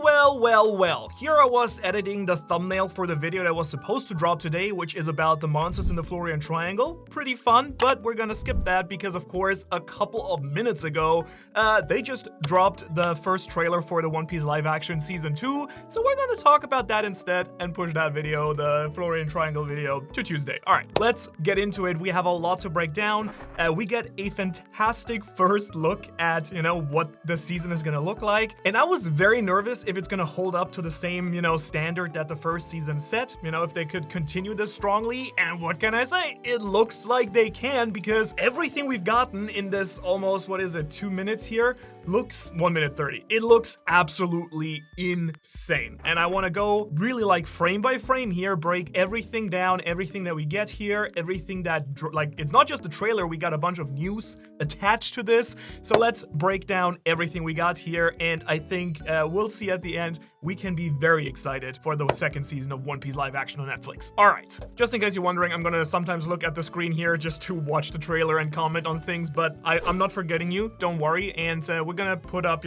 Well. Here I was editing the thumbnail for the video that was supposed to drop today, which is about the monsters in the Florian Triangle. Pretty fun, but we're gonna skip that because, of course, a couple of minutes ago, they just dropped the first trailer for the One Piece live action season 2. So we're gonna talk about that instead and push that video, the Florian Triangle video, to Tuesday. All right, let's get into it. We have a lot to break down. We get a fantastic first look at, what the season is gonna look like. And I was very nervous if it's gonna hold up to the same, standard that the first season set, if they could continue this strongly. And what can I say? It looks like they can, because everything we've gotten in this almost, 2 minutes here, looks 1 minute 30. It looks absolutely insane. And I want to go really like frame by frame here, break everything down, everything that we get here, everything that, it's not just the trailer, we got a bunch of news attached to this. So let's break down everything we got here. And I think we'll see at the end, we can be very excited for the second season of One Piece live action on Netflix. All right, just in case you're wondering, I'm gonna sometimes look at the screen here just to watch the trailer and comment on things, but I'm not forgetting you, don't worry. And we're gonna put up,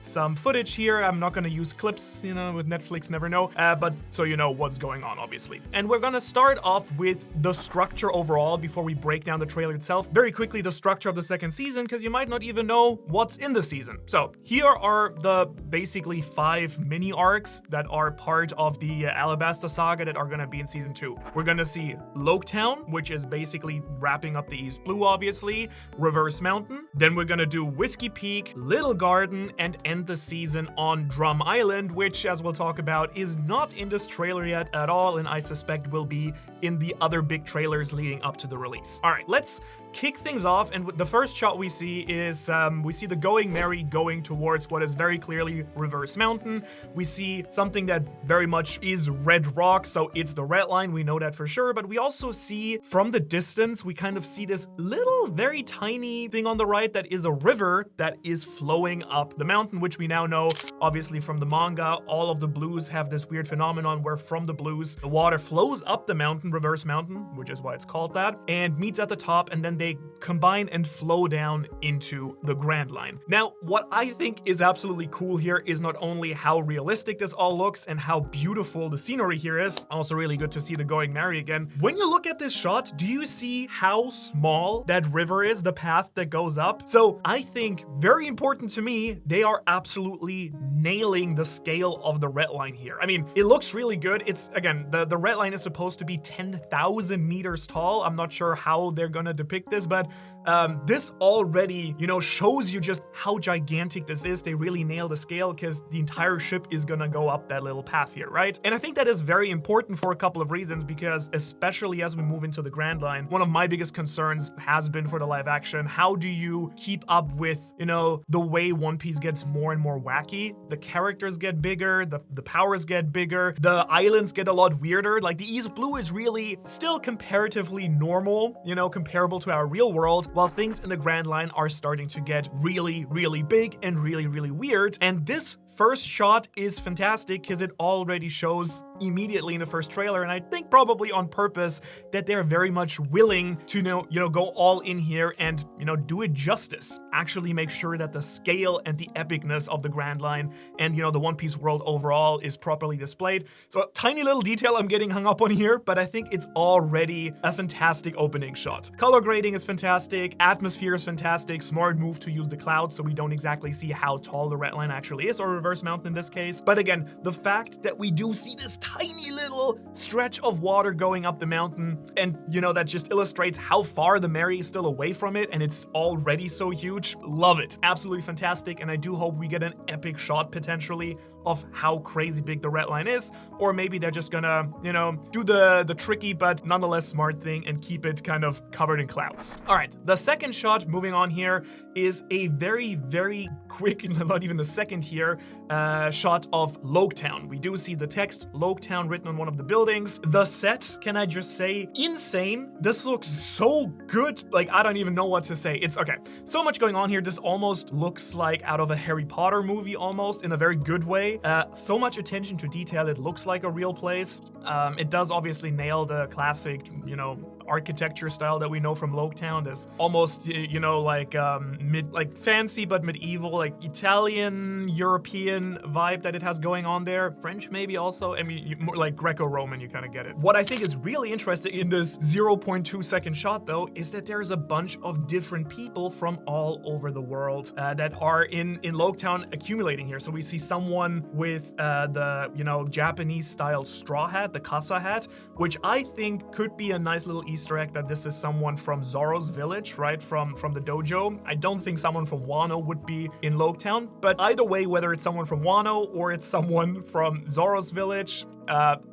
some footage here. I'm not gonna use clips, with Netflix, never know, but so you know what's going on, obviously. And we're gonna start off with the structure overall before we break down the trailer itself. Very quickly, the structure of the second season, because you might not even know what's in the season. So here are the basically 5 mini arcs that are part of the Alabasta saga that are gonna be in season 2. We're gonna see Loketown, which is basically wrapping up the East Blue, obviously, Reverse Mountain. Then we're gonna do Whiskey Peak, Little Garden, and end the season on Drum Island, which, as we'll talk about, is not in this trailer yet at all, and I suspect will be in the other big trailers leading up to the release. All right, let's kick things off, and the first shot we see is we see the Going Merry going towards what is very clearly Reverse Mountain. We see something that very much is red rock, so it's the red line, we know that for sure, but we also see from the distance, we kind of see this little, very tiny thing on the right that is a river that is flowing up the mountain, which we now know, obviously from the manga, all of the blues have this weird phenomenon where from the blues, the water flows up the mountain, Reverse Mountain, which is why it's called that, and meets at the top, and then they combine and flow down into the Grand Line. Now, what I think is absolutely cool here is not only how realistic this all looks and how beautiful the scenery here is, also really good to see the Going Merry again. When you look at this shot, do you see how small that river is, the path that goes up? So I think, very important to me, they are absolutely nailing the scale of the red line here. I mean, it looks really good. It's, again, the red line is supposed to be 10,000 meters tall. I'm not sure how they're gonna depict this, but this already, shows you just how gigantic this is. They really nail the scale because the entire ship is gonna go up that little path here, right? And I think that is very important for a couple of reasons, because especially as we move into the Grand Line, one of my biggest concerns has been for the live action, how do you keep up with, the way One Piece gets more and more wacky? The characters get bigger, the powers get bigger, the islands get a lot weirder. Like, the East Blue is really still comparatively normal, comparable to our real world, while things in the Grand Line are starting to get really, really big and really, really weird. And this first shot is fantastic because it already shows immediately in the first trailer, and I think probably on purpose, that they're very much willing to go all in here and do it justice. Actually make sure that the scale and the epicness of the Grand Line and the One Piece world overall is properly displayed. So a tiny little detail I'm getting hung up on here, but I think it's already a fantastic opening shot. Color grading is fantastic, atmosphere is fantastic, smart move to use the clouds so we don't exactly see how tall the red line actually is, or Reverse Mountain in this case. But again, the fact that we do see this tiny little stretch of water going up the mountain, and that just illustrates how far the Merry is still away from it, and it's already so huge. Love it. Absolutely fantastic, and I do hope we get an epic shot potentially of how crazy big the red line is, or maybe they're just gonna, do the tricky but nonetheless smart thing and keep it kind of covered in clouds. All right, the second shot, moving on here, is a very, very quick, not even the second here, shot of Loketown. We do see the text Loketown written on one of the buildings. The set, can I just say, insane. This looks so good. Like, I don't even know what to say. It's okay. So much going on here. This almost looks like out of a Harry Potter movie, almost, in a very good way. So much attention to detail. It looks like a real place. It does obviously nail the classic, architecture style that we know from Loketown. This almost, you know, like fancy but medieval, like Italian, European vibe that it has going on there. French maybe also. I mean, more like Greco-Roman, you kind of get it. What I think is really interesting in this 0.2 second shot though is that there's a bunch of different people from all over the world that are in Loketown accumulating here. So we see someone with the, you know, Japanese style straw hat, the casa hat, which I think could be a nice little Easter egg that this is someone from Zoro's village, right? From the dojo. I don't think someone from Wano would be in Loketown, but either way, whether it's someone from Wano or it's someone from Zoro's village,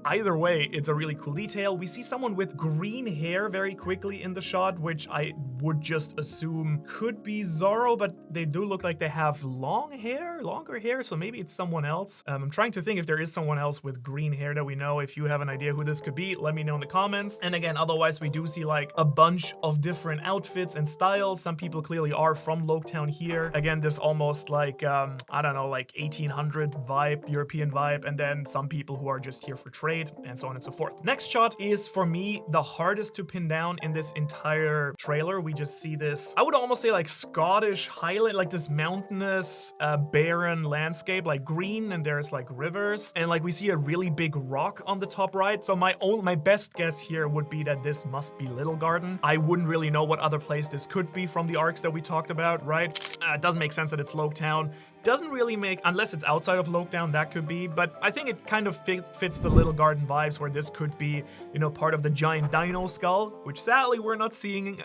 either way, it's a really cool detail. We see someone with green hair very quickly in the shot, which I would just assume could be Zoro, but they do look like they have longer hair, so maybe it's someone else. I'm trying to think if there is someone else with green hair that we know. If you have an idea who this could be, let me know in the comments. And again, otherwise, we do see like a bunch of different outfits and styles. Some people clearly are from Loketown here. Again, this almost like, I don't know, like 1800 vibe, European vibe, and then some people who are just here for trade, and so on and so forth. Next shot is, for me, the hardest to pin down in this entire trailer. We just see this, I would almost say like Scottish Highland, like this mountainous, barren landscape, like green, and there's like rivers, and like we see a really big rock on the top right. So my best guess here would be that this must be Little Garden. I wouldn't really know what other place this could be from the arcs that we talked about, right? It doesn't make sense that it's Loketown. Doesn't really make, unless it's outside of Loketown, that could be, but I think it kind of fits the Little Garden vibes, where this could be, you know, part of the giant dino skull, which sadly we're not seeing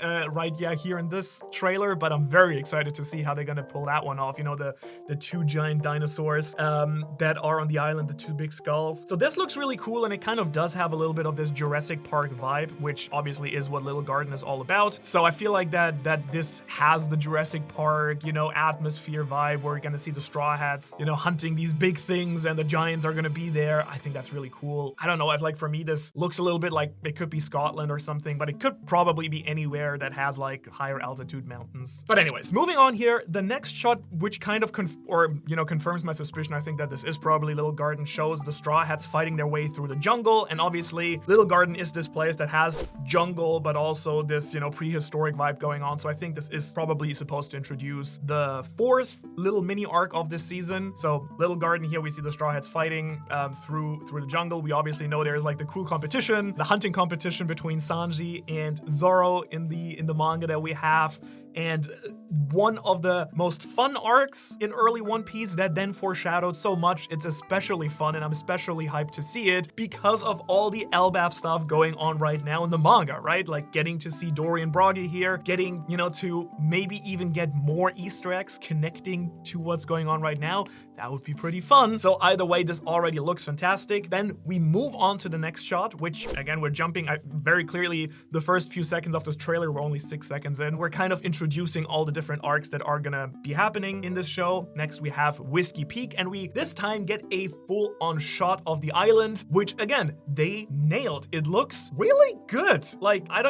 here in this trailer, but I'm very excited to see how they're gonna pull that one off. You know, the two giant dinosaurs that are on the island, the two big skulls. So this looks really cool, and it kind of does have a little bit of this Jurassic Park vibe, which obviously is what Little Garden is all about. So I feel like that this has the Jurassic Park, you know, atmosphere vibe, where we're gonna see the Straw Hats, you know, hunting these big things, and the giants are gonna be there. I think that's really cool. I don't know, I've like, for me, this looks a little bit like it could be Scotland or something, but it could probably be anywhere that has like higher altitude mountains. But anyways, moving on here, the next shot, which kind of confirms my suspicion, I think that this is probably Little Garden, shows the Straw Hats fighting their way through the jungle. And obviously Little Garden is this place that has jungle, but also this, you know, prehistoric vibe going on. So I think this is probably supposed to introduce the fourth little mini arc of this season. So Little Garden, here we see the Straw Hats fighting through the jungle. We obviously know there's like the cool competition, the hunting competition between Sanji and Zoro in the manga that we have. And one of the most fun arcs in early One Piece that then foreshadowed so much. It's especially fun, and I'm especially hyped to see it because of all the Elbaf stuff going on right now in the manga, right? Like getting to see Dory and Broggy here, getting, you know, to maybe even get more Easter eggs connecting to what's going on right now. That would be pretty fun. So either way, this already looks fantastic. Then we move on to the next shot, which again, we're jumping very clearly the first few seconds of this trailer. We're only 6 seconds in. We're kind of introducing all the different arcs that are gonna be happening in this show. Next, we have Whiskey Peak, and we this time get a full-on shot of the island, which again, they nailed. It looks really good. Like, I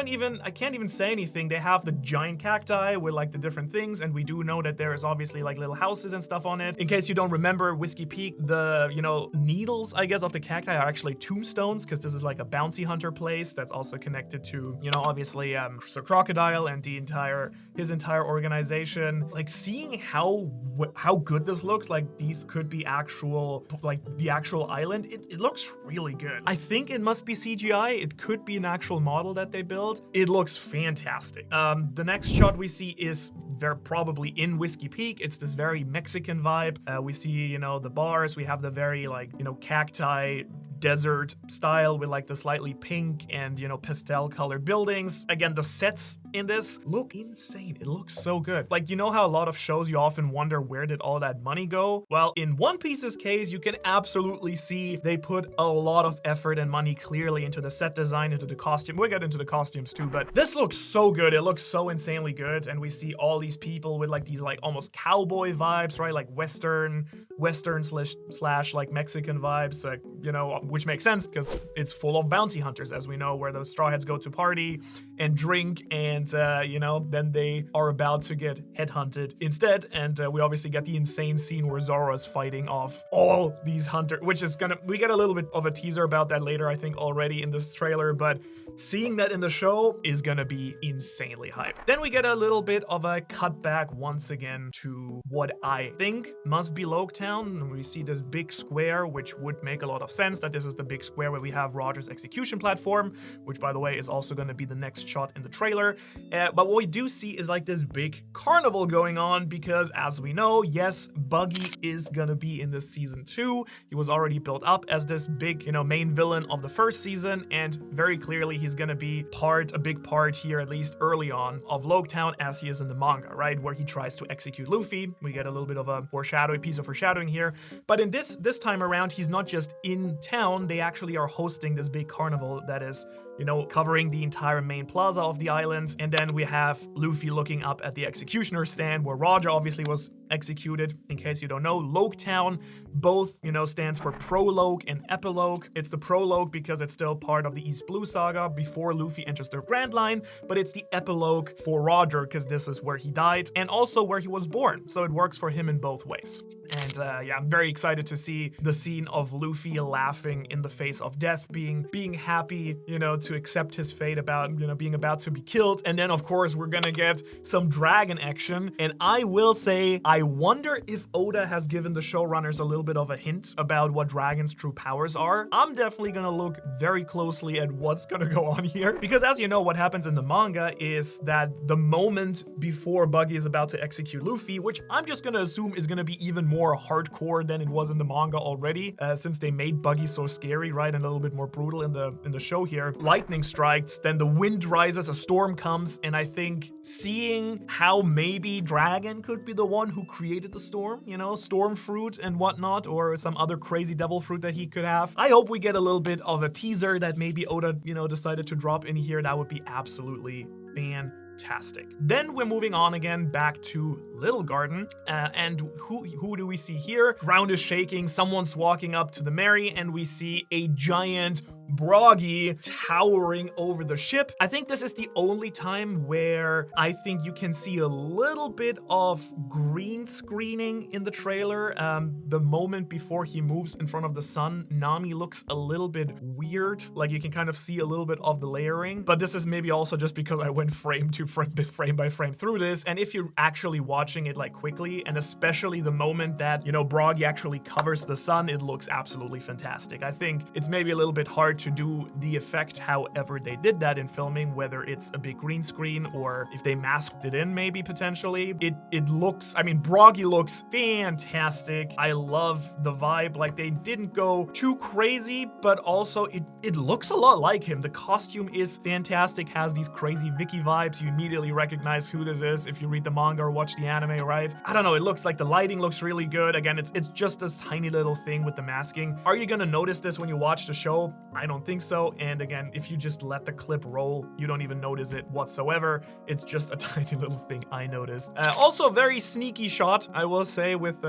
can't even say anything. They have the giant cacti with like the different things, and we do know that there is obviously like little houses and stuff on it. In case you don't remember Whiskey Peak, the, you know, needles, I guess, of the cacti are actually tombstones, because this is like a bounty hunter place that's also connected to, you know, obviously Sir Crocodile and his entire organization. Like, seeing how good this looks, like these could be actual, like the actual island, it looks really good. I think it must be CGI. It could be an actual model that they build. It looks fantastic. The next shot we see is probably in Whiskey Peak. It's this very Mexican vibe. We see, you know, the bars. We have the very, like, you know, cacti desert style with like the slightly pink and, you know, pastel colored buildings. Again, the sets in this look insane. It looks so good. Like, you know how a lot of shows you often wonder, where did all that money go? Well, in One Piece's case, you can absolutely see they put a lot of effort and money clearly into the set design, into the costume. We'll get into the costumes too, but this looks so good. It looks so insanely good. And we see all these people with like these like almost cowboy vibes, right? Like Western slash like Mexican vibes. Like, you know, which makes sense because it's full of bounty hunters, as we know, where the Straw Hats go to party and drink, and then they are about to get headhunted instead. And we obviously get the insane scene where Zoro is fighting off all these hunters, which is we get a little bit of a teaser about that later, I think, already in this trailer, but seeing that in the show is gonna be insanely hype. Then we get a little bit of a cutback once again to what I think must be Loketown, and we see this big square, which would make a lot of sense that this is the big square where we have Roger's execution platform, which, by the way, is also going to be the next shot in the trailer. But what we do see is like this big carnival going on because, as we know, yes, Buggy is gonna be in this season 2. He was already built up as this big, main villain of the first season, and very clearly he's gonna be a big part here, at least early on, of Loketown as he is in the manga, right? Where he tries to execute Luffy. We get a little bit of a piece of foreshadowing here. But in this time around, he's not just in town, they actually are hosting this big carnival that is, covering the entire main plaza of the island. And then we have Luffy looking up at the executioner stand where Roger obviously was executed. In case you don't know, Loketown both, stands for prologue and epilogue. It's the prologue because it's still part of the East Blue saga before Luffy enters the Grand Line, but it's the epilogue for Roger because this is where he died and also where he was born. So it works for him in both ways. And I'm very excited to see the scene of Luffy laughing in the face of death, being happy, to accept his fate about, being about to be killed. And then, of course, we're gonna get some dragon action. And I will say, I wonder if Oda has given the showrunners a little bit of a hint about what Dragon's true powers are. I'm definitely gonna look very closely at what's gonna go on here. Because as you know, what happens in the manga is that the moment before Buggy is about to execute Luffy, which I'm just gonna assume is gonna be even more hardcore than it was in the manga already, since they made Buggy so scary, right, and a little bit more brutal in the show here. Lightning strikes, then the wind rises, a storm comes, and I think seeing how maybe Dragon could be the one who created the storm, storm fruit and whatnot, or some other crazy devil fruit that he could have. I hope we get a little bit of a teaser that maybe Oda, decided to drop in here. That would be absolutely fantastic. Then we're moving on again back to Little Garden, and who do we see here? Ground is shaking, someone's walking up to the Mary, and we see a giant Broggy towering over the ship. I think this is the only time where I think you can see a little bit of green screening in the trailer. The moment before he moves in front of the sun, Nami looks a little bit weird. Like you can kind of see a little bit of the layering, but this is maybe also just because I went frame by frame through this. And if you're actually watching it like quickly, and especially the moment that, Broggy actually covers the sun, it looks absolutely fantastic. I think it's maybe a little bit hard to do the effect however they did that in filming, whether it's a big green screen or if they masked it in maybe potentially. It looks, Broggy looks fantastic. I love the vibe. Like they didn't go too crazy, but also it looks a lot like him. The costume is fantastic, has these crazy Vicky vibes. You immediately recognize who this is if you read the manga or watch the anime, right? I don't know, it looks like the lighting looks really good. Again, it's just this tiny little thing with the masking. Are you gonna notice this when you watch the show? I don't think so. And again, if you just let the clip roll, you don't even notice it whatsoever. It's just a tiny little thing I noticed. Also, very sneaky shot, I will say, with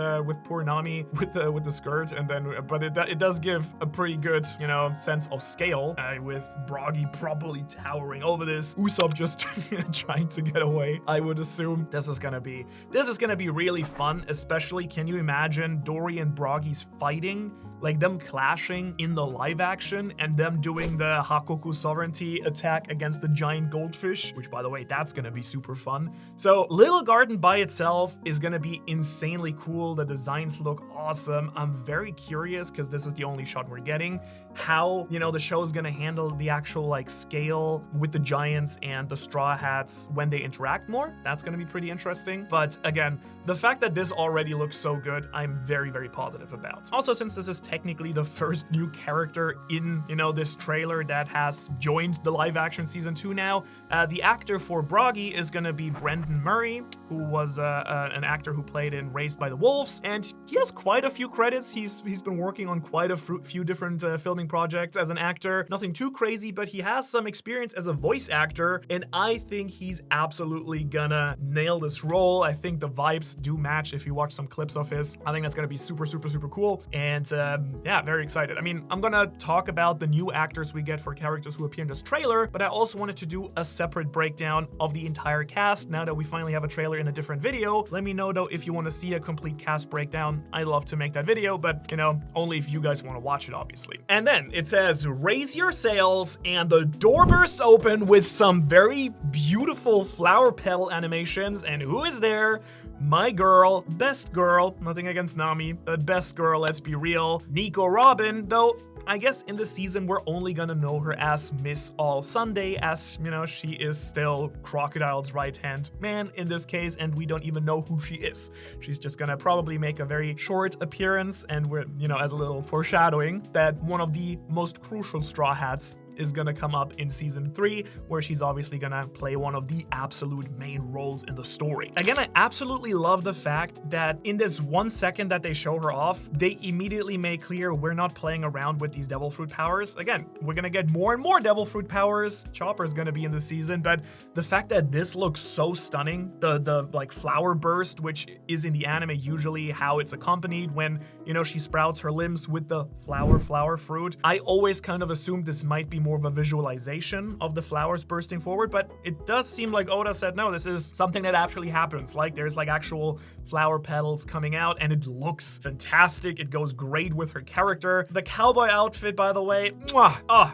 poor Nami with the skirt, and then but it does give a pretty good sense of scale with Broggy probably towering over this. Usopp just trying to get away. I would assume this is gonna be really fun. Especially, can you imagine Dory and Broggy's fighting? Like them clashing in the live action and them doing the Hakoku sovereignty attack against the giant goldfish, which by the way, that's gonna be super fun. So Little Garden by itself is gonna be insanely cool. The designs look awesome. I'm very curious because this is the only shot we're getting, how, the show is gonna handle the actual like scale with the giants and the Straw Hats when they interact more. That's gonna be pretty interesting. But again, the fact that this already looks so good, I'm very, very positive about. Also, since this is technically the first new character in, this trailer that has joined the live action season 2 now, the actor for Broggy is gonna be Brendan Murray, who was an actor who played in Raised by the Wolves, and he has quite a few credits. He's been working on quite a few different filming projects as an actor. Nothing too crazy, but he has some experience as a voice actor, and I think he's absolutely gonna nail this role. I think the vibes do match if you watch some clips of his. I think that's gonna be super, super, super cool. And yeah, very excited. I mean, I'm gonna talk about the new actors we get for characters who appear in this trailer, but I also wanted to do a separate breakdown of the entire cast now that we finally have a trailer in a different video. Let me know though if you want to see a complete cast breakdown. I'd love to make that video, but you know, only if you guys want to watch it, obviously. And then it says, raise your sails, and the door bursts open with some very beautiful flower petal animations. And who is there? My girl, best girl, nothing against Nami, but best girl, let's be real, Nico Robin, though I guess in this season we're only gonna know her as Miss All Sunday, as, you know, she is still Crocodile's right-hand man in this case, and we don't even know who she is. She's just gonna probably make a very short appearance, and we're, you know, as a little foreshadowing, that one of the most crucial Straw Hats is gonna come up in season 3, where she's obviously gonna play one of the absolute main roles in the story. Again, I absolutely love the fact that in this 1 second that they show her off, they immediately make clear we're not playing around with these devil fruit powers. Again, we're gonna get more and more devil fruit powers. Chopper's gonna be in the season, but the fact that this looks so stunning, the like flower burst, which is in the anime usually how it's accompanied when, you know, she sprouts her limbs with the flower fruit. I always kind of assumed this might be more of a visualization of the flowers bursting forward, but it does seem like Oda said, no, this is something that actually happens. Like there's like actual flower petals coming out, and it looks fantastic. It goes great with her character. The cowboy outfit, by the way,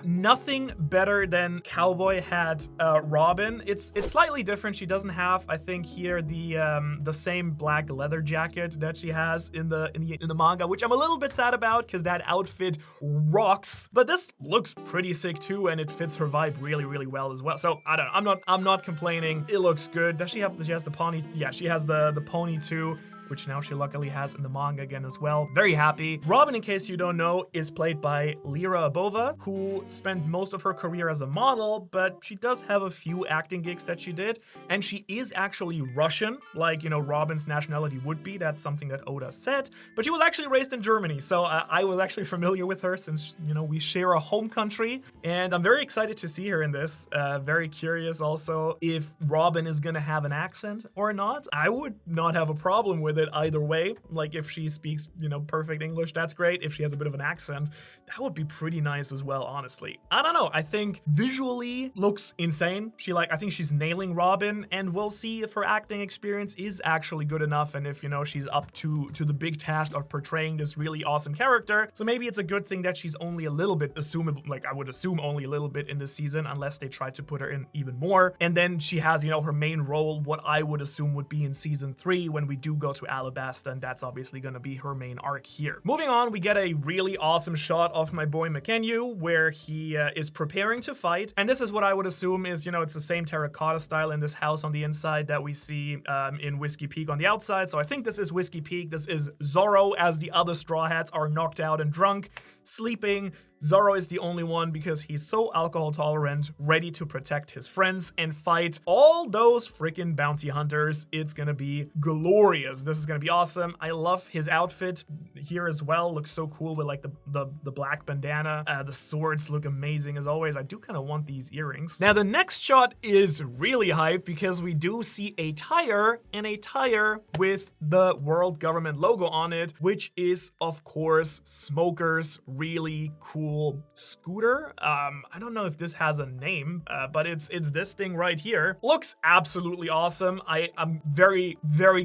nothing better than cowboy hat Robin. It's slightly different. She doesn't have, I think here, the same black leather jacket that she has in the manga, which I'm a little bit sad about because that outfit rocks. But this looks pretty sick too, and it fits her vibe really well as well. So I don't know, I'm not complaining. It looks good. Does she has the pony? Yeah, she has the pony too, which now she luckily has in the manga again as well. Very happy. Robin, in case you don't know, is played by Lyra Abova, who spent most of her career as a model, but she does have a few acting gigs that she did, and she is actually Russian, like, you know, Robin's nationality would be. That's something that Oda said, but she was actually raised in Germany, so I was actually familiar with her since, you know, we share a home country, and I'm very excited to see her in this. Very curious also if Robin is gonna have an accent or not. I would not have a problem with it either way. Like if she speaks, you know, perfect English, that's great. If she has a bit of an accent, that would be pretty nice as well, honestly. I don't know. I think visually looks insane. I think she's nailing Robin, and we'll see if her acting experience is actually good enough, and if, you know, she's up to the big task of portraying this really awesome character. So maybe it's a good thing that she's only a little bit assumable, like I would assume only a little bit in this season, unless they try to put her in even more. And then she has, you know, her main role, what I would assume would be in season 3 when we do go to Alabasta, and that's obviously gonna be her main arc here. Moving on, we get a really awesome shot of my boy Makenyu, where he is preparing to fight, and this is what I would assume is, you know, it's the same terracotta style in this house on the inside that we see in Whiskey Peak on the outside. So I think this is Whiskey Peak. This is Zoro, as the other Straw Hats are knocked out and drunk, sleeping. Zoro is the only one because he's so alcohol tolerant, ready to protect his friends and fight all those freaking bounty hunters. It's gonna be glorious. This is gonna be awesome. I love his outfit here as well. Looks so cool with like the black bandana. The swords look amazing as always. I do kind of want these earrings. Now the next shot is really hype because we do see a tire, and a tire with the world government logo on it, which is of course Smoker's really cool scooter. I don't know if this has a name, but it's this thing right here. Looks absolutely awesome. I'm very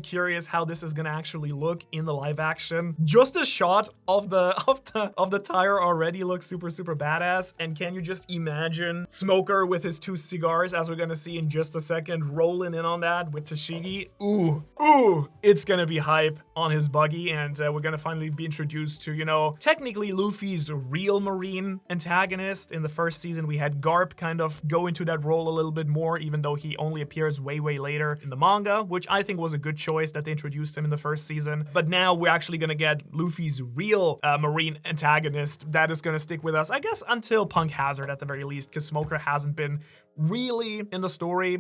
curious how this is gonna actually look in the live action. Just a shot of the tire already looks super badass. And can you just imagine Smoker with his 2 cigars, as we're gonna see in just a second, rolling in on that with Tashigi? Ooh, it's gonna be hype on his buggy, and we're gonna finally be introduced to, you know, technically Luffy's real Marine antagonist. In the first season, we had Garp kind of go into that role a little bit more, even though he only appears way later in the manga, which I think was a good choice that they introduced him in the first season. But now we're actually gonna get Luffy's real Marine antagonist that is gonna stick with us, I guess, until Punk Hazard at the very least, because Smoker hasn't been really in the story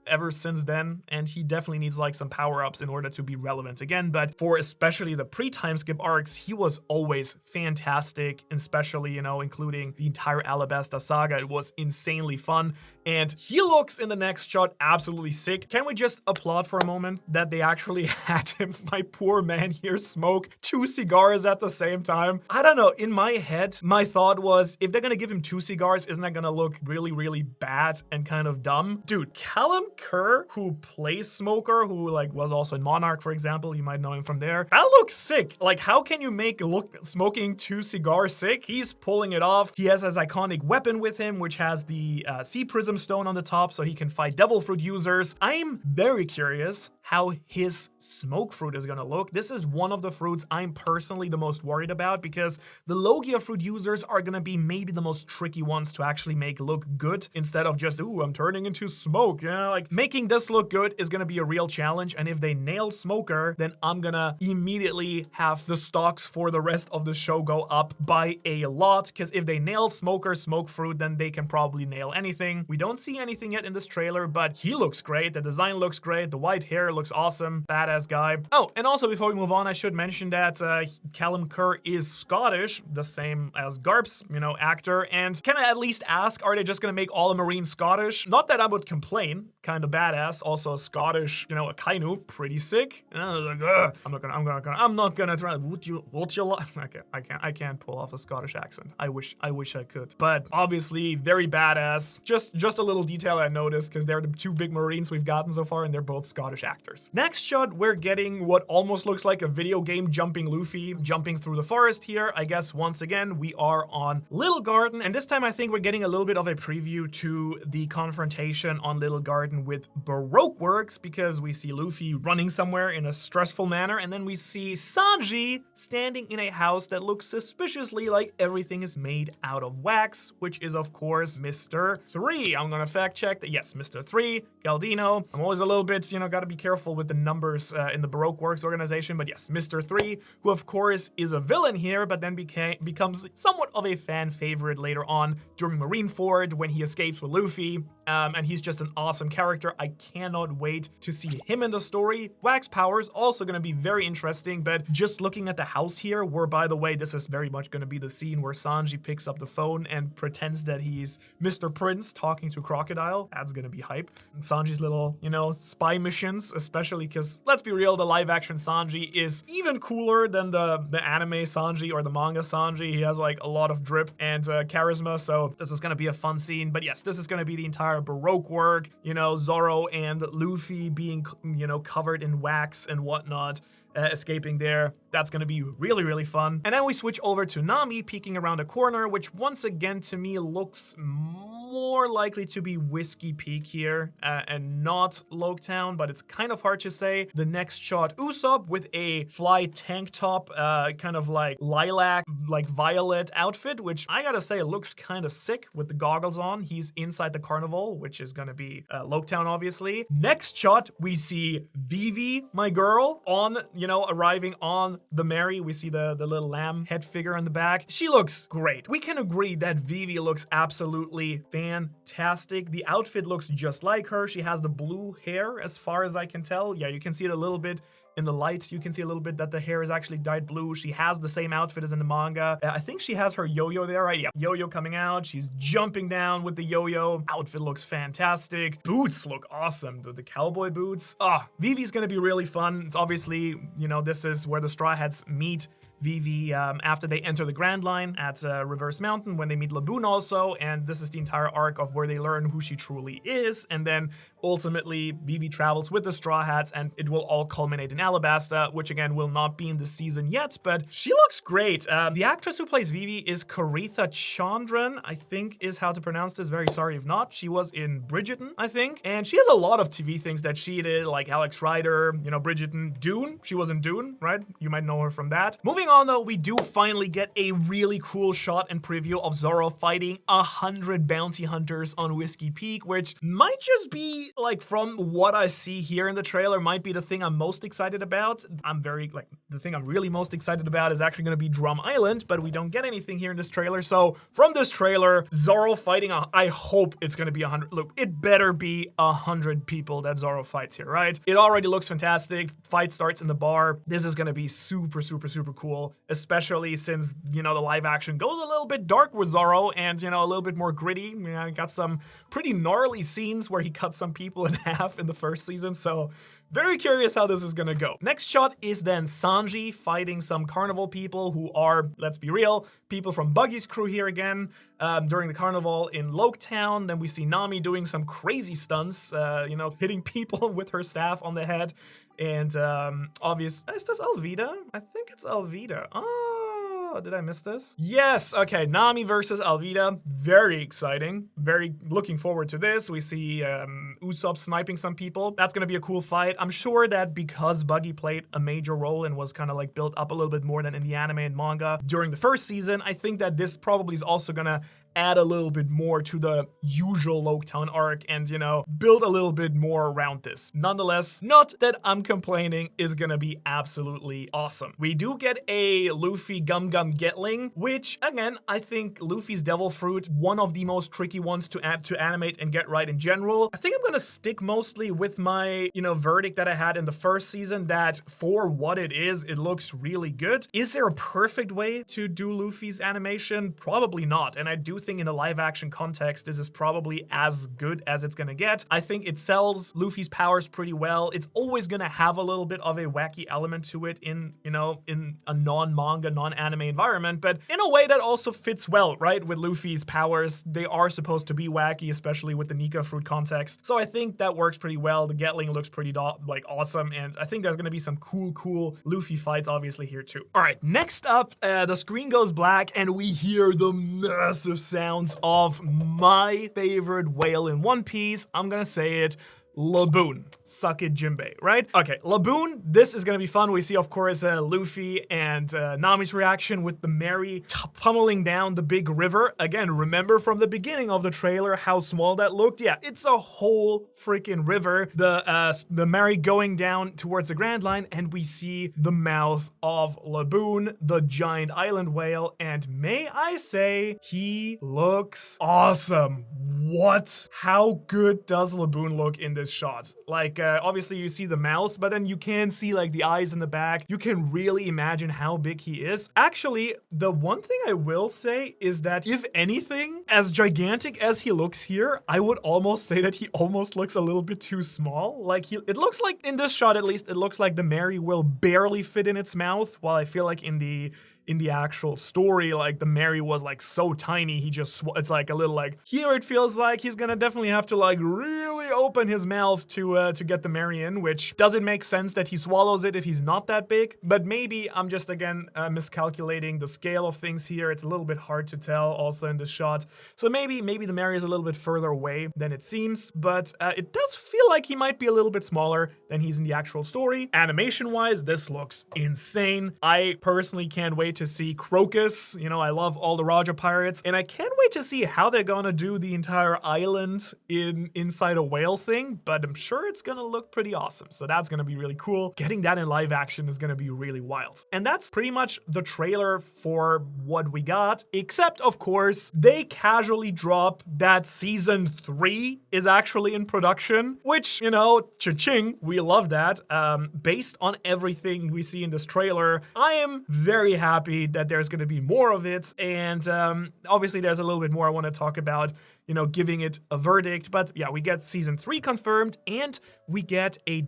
ever since then, and he definitely needs like some power-ups in order to be relevant again. But for especially the pre-time skip arcs, he was always fantastic, especially, you know, including the entire Alabasta saga. It was insanely fun, and he looks in the next shot absolutely sick. Can we just applaud for a moment that they actually had him, my poor man here, smoke 2 cigars at the same time? I don't know, in my head, my thought was, if they're gonna give him 2 cigars, isn't that gonna look really, really bad and kind of dumb? Dude, Callum Kerr, who plays Smoker, who like was also in Monarch, for example, you might know him from there. That looks sick. Like, how can you make smoking 2 cigars sick? He's pulling it off. He has his iconic weapon with him, which has the Sea Prism Stone on the top, so he can fight Devil Fruit users. I'm very curious how his Smoke Fruit is gonna look. This is one of the fruits I'm personally the most worried about, because the Logia Fruit users are gonna be maybe the most tricky ones to actually make look good, instead of just, ooh, I'm turning into smoke. Yeah, like making this look good is gonna be a real challenge, and if they nail Smoker, then I'm gonna immediately have the stocks for the rest of the show go up by a lot, because if they nail Smoker, Smoke Fruit, then they can probably nail anything. We don't see anything yet in this trailer, but he looks great. The design looks great. The white hair looks awesome. Badass guy. Oh, and also before we move on, I should mention that Callum Kerr is Scottish, the same as Garp's, you know, actor. And can I at least ask, are they just gonna make all the Marines Scottish? Not that I would complain. Kind of badass. Also a Scottish, you know, a Kainu, pretty sick. I'm not gonna try. Would you like? Okay, I can't pull off a Scottish accent. I wish I could. But obviously very badass. Just a little detail I noticed, because they're the 2 big Marines we've gotten so far, and they're both Scottish actors. Next shot, we're getting what almost looks like a video game jumping Luffy, jumping through the forest here. I guess once again, we are on Little Garden, and this time I think we're getting a little bit of a preview to the confrontation on Little Garden with Baroque Works, because we see Luffy running somewhere in a stressful manner, and then we see Sanji standing in a house that looks suspiciously like everything is made out of wax, which is of course Mr. 3. I'm gonna fact check that. Yes, Mr. 3, Galdino. I'm always a little bit, you know, gotta be careful with the numbers in the Baroque Works organization, but yes, Mr. 3, who of course is a villain here, but then becomes somewhat of a fan favorite later on during Marineford when he escapes with Luffy. And he's just an awesome character. I cannot wait to see him in the story. Wax powers also gonna be very interesting, but just looking at the house here, where, by the way, this is very much gonna be the scene where Sanji picks up the phone and pretends that he's Mr. Prince talking to Crocodile. That's gonna be hype. And Sanji's little, you know, spy missions, especially because, let's be real, the live-action Sanji is even cooler than the anime Sanji or the manga Sanji. He has like a lot of drip and charisma, so this is gonna be a fun scene. But yes, this is gonna be the entire Baroque work, you know, Zoro and Luffy being, you know, covered in wax and whatnot, escaping there. That's gonna be really, really fun. And then we switch over to Nami peeking around a corner, which once again to me looks more likely to be Whiskey Peak here and not Loketown, but it's kind of hard to say. The next shot, Usopp with a fly tank top, kind of like lilac, like violet outfit, which I gotta say looks kind of sick with the goggles on. He's inside the carnival, which is gonna be Loketown, obviously. Next shot, we see Vivi, my girl, on, you know, arriving on the Mary. We see the little lamb head figure in the back. She looks great. We can agree that Vivi looks absolutely fantastic. The outfit looks just like her. She has the blue hair as far as I can tell. Yeah, you can see it a little bit in the light. You can see a little bit that the hair is actually dyed blue. She has the same outfit as in the manga. I think she has her yo-yo there, right? Yeah, yo-yo coming out. She's jumping down with the yo-yo. Outfit looks fantastic. Boots look awesome. The cowboy boots. Vivi's gonna be really fun. It's obviously, you know, this is where the Straw Hats meet Vivi after they enter the Grand Line at Reverse Mountain, when they meet Laboon also, and this is the entire arc of where they learn who she truly is, and then ultimately Vivi travels with the Straw Hats, and it will all culminate in Alabasta, which again will not be in the season yet, but she looks great. The actress who plays Vivi is Karitha Chandran, I think is how to pronounce this, very sorry if not. She was in Bridgerton, I think, and she has a lot of TV things that she did, like Alex Rider, you know, Bridgerton, Dune, she was in Dune, right? You might know her from that. Moving on though, we do finally get a really cool shot and preview of Zoro fighting 100 bounty hunters on Whiskey Peak, which might just be like, from what I see here in the trailer, might be the thing I'm most excited about. The thing I'm really most excited about is actually going to be Drum Island, but we don't get anything here in this trailer. So from this trailer, Zoro fighting, I hope it's going to be 100. Look, it better be 100 people that Zoro fights here, right? It already looks fantastic. Fight starts in the bar. This is going to be super, super, super cool, especially since, you know, the live action goes a little bit dark with Zoro and, you know, a little bit more gritty. You know, got some pretty gnarly scenes where he cut some people in half in the first season. So very curious how this is gonna go. Next shot is then Sanji fighting some carnival people who are, let's be real, people from Buggy's crew here again during the carnival in Loketown. Then we see Nami doing some crazy stunts, you know, hitting people with her staff on the head. And is this Alvida? I think it's Alvida. Oh, did I miss this? Yes, okay, Nami versus Alvida. Very exciting. Very looking forward to this. We see Usopp sniping some people. That's gonna be a cool fight. I'm sure that because Buggy played a major role and was kind of like built up a little bit more than in the anime and manga during the first season, I think that this probably is also gonna add a little bit more to the usual Loketown arc and, you know, build a little bit more around this. Nonetheless, not that I'm complaining, is gonna be absolutely awesome. We do get a Luffy Gum Gum Gatling, which, again, I think Luffy's Devil Fruit, one of the most tricky ones to add to animate and get right in general. I think I'm gonna stick mostly with my, you know, verdict that I had in the first season, that for what it is, it looks really good. Is there a perfect way to do Luffy's animation? Probably not, and I do think in a live action context, this is probably as good as it's gonna get. I think it sells Luffy's powers pretty well. It's always gonna have a little bit of a wacky element to it in, you know, in a non-manga, non-anime environment, but in a way that also fits well, right? With Luffy's powers, they are supposed to be wacky, especially with the Nika fruit context. So I think that works pretty well. The Gatling looks pretty awesome, and I think there's gonna be some cool Luffy fights obviously here too. All right, next up, the screen goes black and we hear the massive sounds of my favorite whale in One Piece. I'm gonna say it, Laboon. Suck it, Jinbei, right? Okay, Laboon, this is gonna be fun. We see, of course, Luffy and Nami's reaction with the Mary pummeling down the big river. Again, remember from the beginning of the trailer how small that looked? Yeah, it's a whole freaking river. The Mary going down towards the Grand Line, and we see the mouth of Laboon, the giant island whale, and may I say, he looks awesome. What? How good does Laboon look in this shot? Like, obviously you see the mouth, but then you can see like the eyes in the back. You can really imagine how big he is. Actually, the one thing I will say is that if anything, as gigantic as he looks here, I would almost say that he almost looks a little bit too small. Like it looks like in this shot, at least, it looks like the Mary will barely fit in its mouth, while I feel like in the actual story, like the Mary was like so tiny, it's like a little like, here it feels like he's gonna definitely have to like really open his mouth to get the Mary in, which doesn't make sense that he swallows it if he's not that big, but maybe I'm just again miscalculating the scale of things here. It's a little bit hard to tell also in this shot, so maybe the Mary is a little bit further away than it seems, but it does feel like he might be a little bit smaller than he's in the actual story. Animation wise, this looks insane. I personally can't wait to see Crocus. You know, I love all the Roger pirates, and I can't wait to see how they're gonna do the entire island inside a whale thing, but I'm sure it's gonna look pretty awesome. So that's gonna be really cool. Getting that in live action is gonna be really wild. And that's pretty much the trailer for what we got, except of course, they casually drop that season 3 is actually in production, which, you know, cha-ching, we love that. Based on everything we see in this trailer, I am very happy that there's going to be more of it, and obviously there's a little bit more I want to talk about, you know, giving it a verdict. But yeah, we get season 3 confirmed, and we get a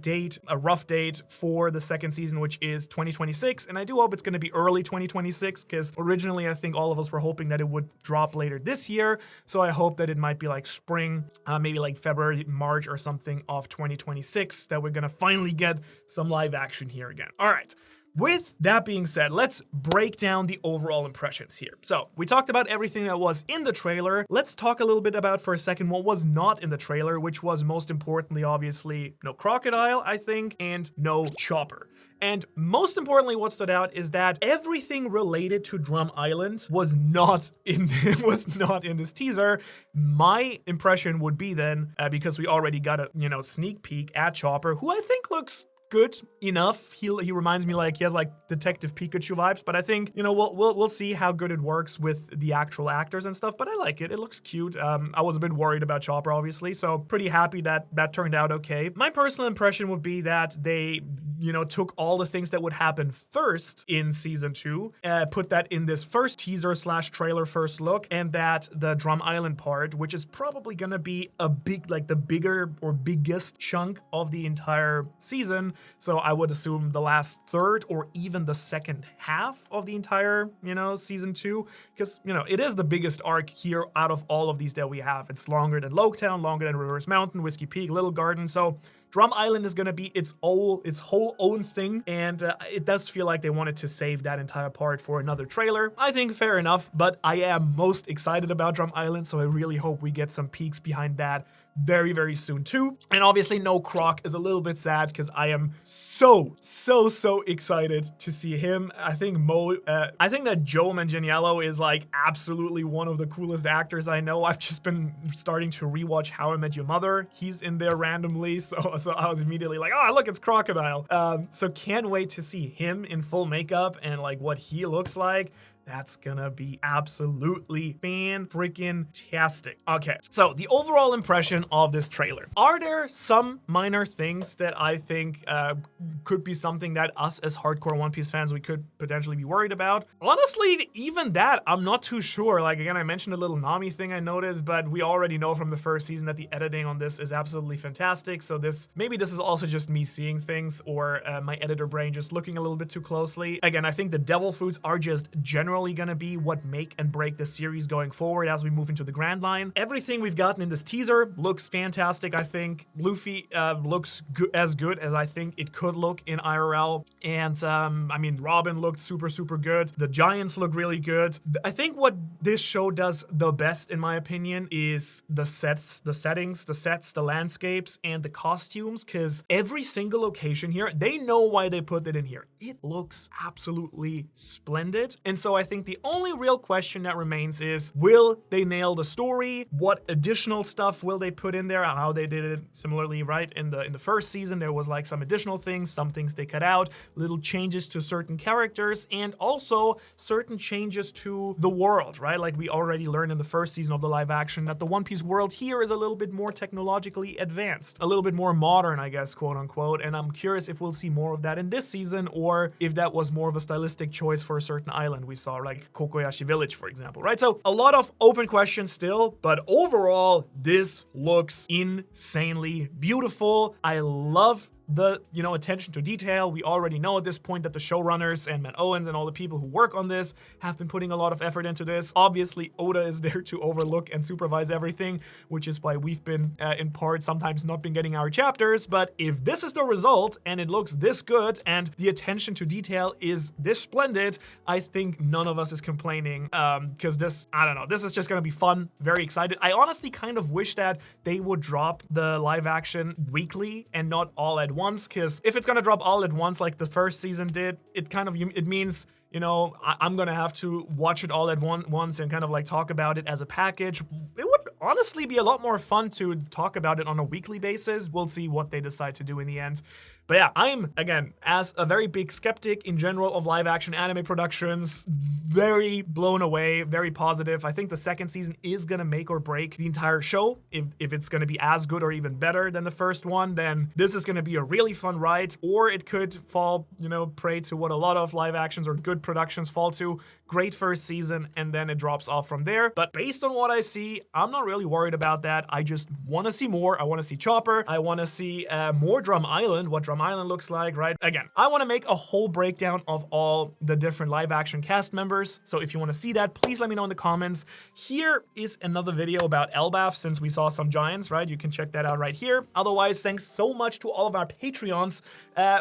rough date for the second season, which is 2026, and I do hope it's going to be early 2026, because originally I think all of us were hoping that it would drop later this year, so I hope that it might be like spring, maybe like February, March or something of 2026, that we're going to finally get some live action here again. All right. with that being said, let's break down the overall impressions here. So we talked about everything that was in the trailer. Let's talk a little bit about for a second what was not in the trailer, which was most importantly, obviously, no crocodile, I think, and no chopper. And most importantly, what stood out is that everything related to Drum Island was not in this teaser. My impression would be then, because we already got a sneak peek at Chopper, who I think looks good enough. He reminds me like he has like Detective Pikachu vibes, but I think we'll see how good it works with the actual actors and stuff. But I like it. It looks cute. I was a bit worried about Chopper, obviously, so pretty happy that turned out okay. My personal impression would be that they took all the things that would happen first in season 2, put that in this first teaser / trailer first look, and that the Drum Island part, which is probably gonna be a big, like the bigger or biggest chunk of the entire season. So I would assume the last third or even the second half of the entire, season 2, because, it is the biggest arc here out of all of these that we have. It's longer than Loketown, longer than Rivers Mountain, Whiskey Peak, Little Garden, so Drum Island is going to be its whole own thing, and it does feel like they wanted to save that entire part for another trailer. I think fair enough, but I am most excited about Drum Island, so I really hope we get some peeks behind that very, very soon too. And obviously no Croc is a little bit sad because I am so excited to see him. I think that Joe Manganiello is like absolutely one of the coolest actors I know. I've just been starting to rewatch How I Met Your Mother. He's in there randomly, so I was immediately like, oh look, it's Crocodile. So can't wait to see him in full makeup and like what he looks like. That's gonna be absolutely fan-freaking-tastic. Okay, so the overall impression of this trailer. Are there some minor things that I think could be something that us as hardcore One Piece fans, we could potentially be worried about? Honestly, even that, I'm not too sure. Like, again, I mentioned a little Nami thing I noticed, but we already know from the first season that the editing on this is absolutely fantastic. So maybe this is also just me seeing things or my editor brain just looking a little bit too closely. Again, I think the devil fruits are just generally gonna be what make and break the series going forward as we move into the Grand Line. Everything we've gotten in this teaser looks fantastic, I think. Luffy looks as good as I think it could look in IRL. And I mean, Robin looked super good. The Giants look really good. I think what this show does the best, in my opinion, is the sets, the settings, the sets, the landscapes, and the costumes, because every single location here, they know why they put it in here. It looks absolutely splendid. And so I think the only real question that remains is, will they nail the story? What additional stuff will they put in there? How they did it similarly, right? In the first season, there was like some additional things, some things they cut out, little changes to certain characters, and also certain changes to the world, right? Like we already learned in the first season of the live action that the One Piece world here is a little bit more technologically advanced, a little bit more modern, I guess, quote unquote. And I'm curious if we'll see more of that in this season, or if that was more of a stylistic choice for a certain island we saw, like Kokoyashi Village, for example, right? So a lot of open questions still, but overall, this looks insanely beautiful. I love the attention to detail. We already know at this point that the showrunners and Matt Owens and all the people who work on this have been putting a lot of effort into this. Obviously, Oda is there to overlook and supervise everything, which is why we've been in part sometimes not been getting our chapters. But if this is the result and it looks this good and the attention to detail is this splendid, I think none of us is complaining, because this, I don't know, this is just gonna be fun. Very excited. I honestly kind of wish that they would drop the live action weekly and not all at once, because if it's gonna drop all at once like the first season did, it means I'm gonna have to watch it all at once and kind of like talk about it as a package. It would honestly be a lot more fun to talk about it on a weekly basis. We'll see what they decide to do in the end. But yeah, I'm, again, as a very big skeptic in general of live action anime productions, very blown away, very positive. I think the second season is gonna make or break the entire show. If it's gonna be as good or even better than the first one, then this is gonna be a really fun ride, or it could fall, prey to what a lot of live actions or good productions fall to. Great first season, and then it drops off from there. But based on what I see, I'm not really worried about that. I just wanna see more. I wanna see Chopper. I wanna see more Drum Island, what Drum Drum Island looks like, right? Again, I want to make a whole breakdown of all the different live action cast members. So if you want to see that, please let me know in the comments. Here is another video about Elbaf, since we saw some giants, right? You can check that out right here. Otherwise, thanks so much to all of our Patreons.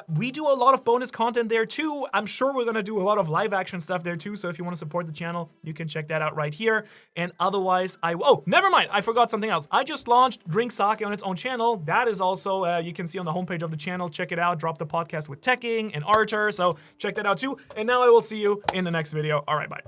We do a lot of bonus content there too. I'm sure we're gonna do a lot of live action stuff there too. So if you want to support the channel, you can check that out right here. And otherwise, oh, never mind. I forgot something else. I just launched Drink Sake on its own channel. That is also, you can see on the homepage of the channel. Check it out. Drop the podcast with Teching and Archer. So check that out too. And now I will see you in the next video. All right, bye.